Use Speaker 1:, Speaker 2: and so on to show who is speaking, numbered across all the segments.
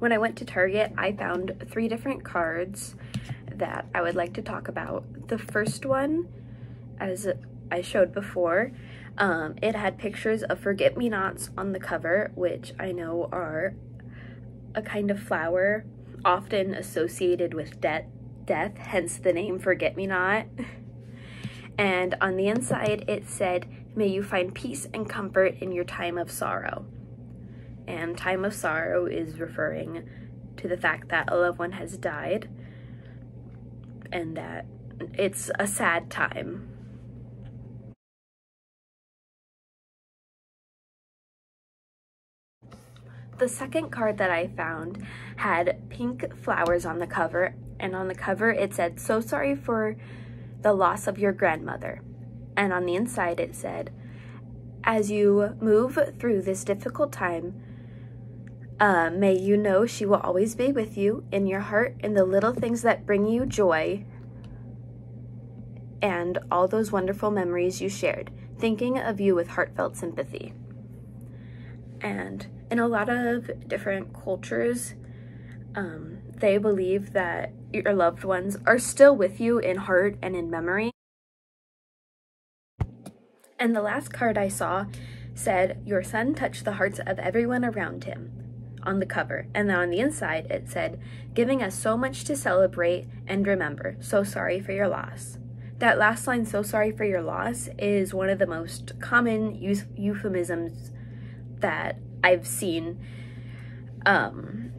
Speaker 1: When I went to Target, I found 3 different cards that I would like to talk about. The first one, as I showed before, it had pictures of forget-me-nots on the cover, which I know are a kind of flower often associated with death, hence the name forget-me-not. And on the inside it said, "May you find peace and comfort in your time of sorrow." And time of sorrow is referring to the fact that a loved one has died and that it's a sad time. The second card that I found had pink flowers on the cover, and on the cover it said, "So sorry for the loss of your grandmother." And on the inside it said, "As you move through this difficult time, may you know she will always be with you in your heart, in the little things that bring you joy and all those wonderful memories you shared, thinking of you with heartfelt sympathy." And in a lot of different cultures, they believe that your loved ones are still with you in heart and in memory. And the last card I saw said, "Your son touched the hearts of everyone around him," on the cover. And then on the inside it said, "Giving us so much to celebrate and remember, so sorry for your loss." That last line, "so sorry for your loss," is one of the most common euphemisms that I've seen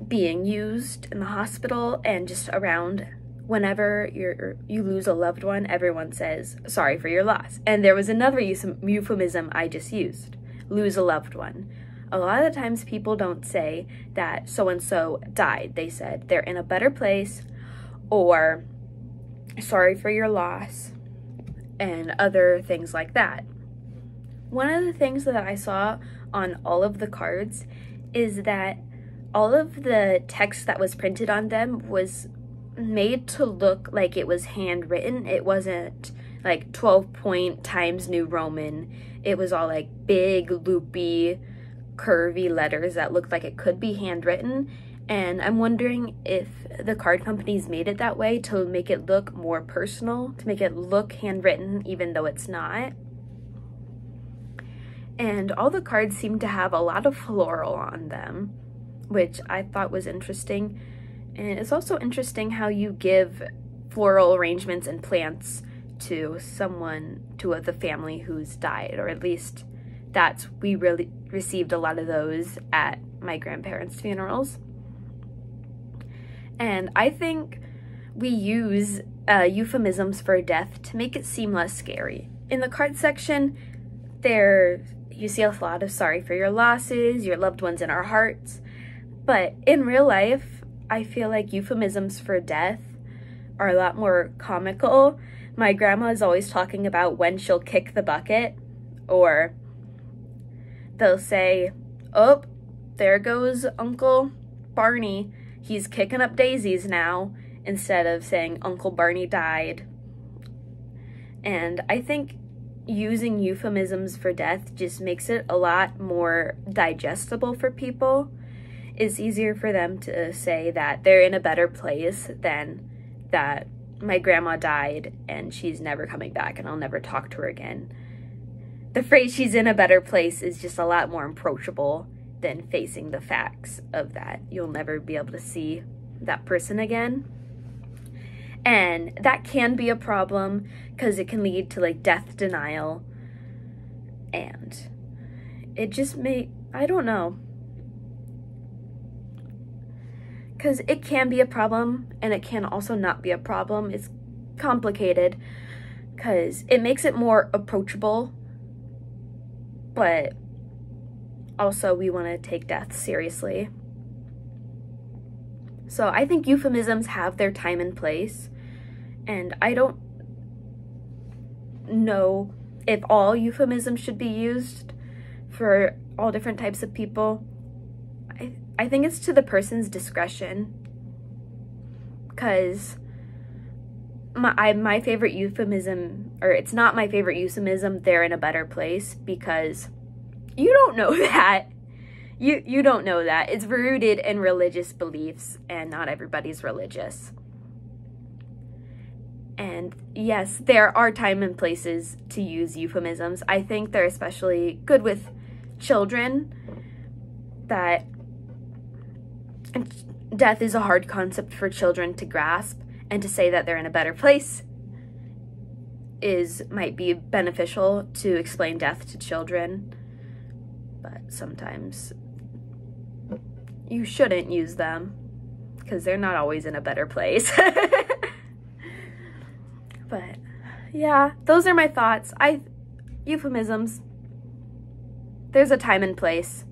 Speaker 1: being used in the hospital and just around. Whenever you lose a loved one, everyone says, "Sorry for your loss." And there was another euphemism I just used, "lose a loved one." A lot of the times people don't say that so-and-so died. They said they're in a better place, or "sorry for your loss," and other things like that. One of the things that I saw on all of the cards is that all of the text that was printed on them was made to look like it was handwritten. It wasn't like 12-point Times New Roman. It was all like big, loopy, curvy letters that looked like it could be handwritten. And I'm wondering if the card companies made it that way to make it look more personal, to make it look handwritten even though it's not. And all the cards seem to have a lot of floral on them, which I thought was interesting. And it's also interesting how you give floral arrangements and plants to someone, to the family who's died, or at least we really received a lot of those at my grandparents' funerals. And I think we use euphemisms for death to make it seem less scary. In the card section, you see a lot of "sorry for your losses," "your loved ones in our hearts." But in real life, I feel like euphemisms for death are a lot more comical. My grandma is always talking about when she'll kick the bucket, or they'll say, "Oh, there goes Uncle Barney. He's kicking up daisies now," instead of saying Uncle Barney died. And I think using euphemisms for death just makes it a lot more digestible for people. It's easier for them to say that they're in a better place than that my grandma died and she's never coming back and I'll never talk to her again. The phrase "she's in a better place" is just a lot more approachable than facing the facts of that you'll never be able to see that person again. And that can be a problem because it can lead to like death denial, and it just I don't know, because it can be a problem and it can also not be a problem. It's complicated because it makes it more approachable, but also we want to take death seriously. So I think euphemisms have their time and place, and I don't know if all euphemisms should be used for all different types of people. I think it's to the person's discretion, because my favorite euphemism, or it's not my favorite euphemism, "they're in a better place," because you don't know that. You don't know that. It's rooted in religious beliefs, and not everybody's religious. And yes, there are time and places to use euphemisms. I think they're especially good with children, that death is a hard concept for children to grasp, and to say that they're in a better place might be beneficial to explain death to children. But sometimes you shouldn't use them because they're not always in a better place. But yeah, those are my thoughts. Euphemisms, there's a time and place.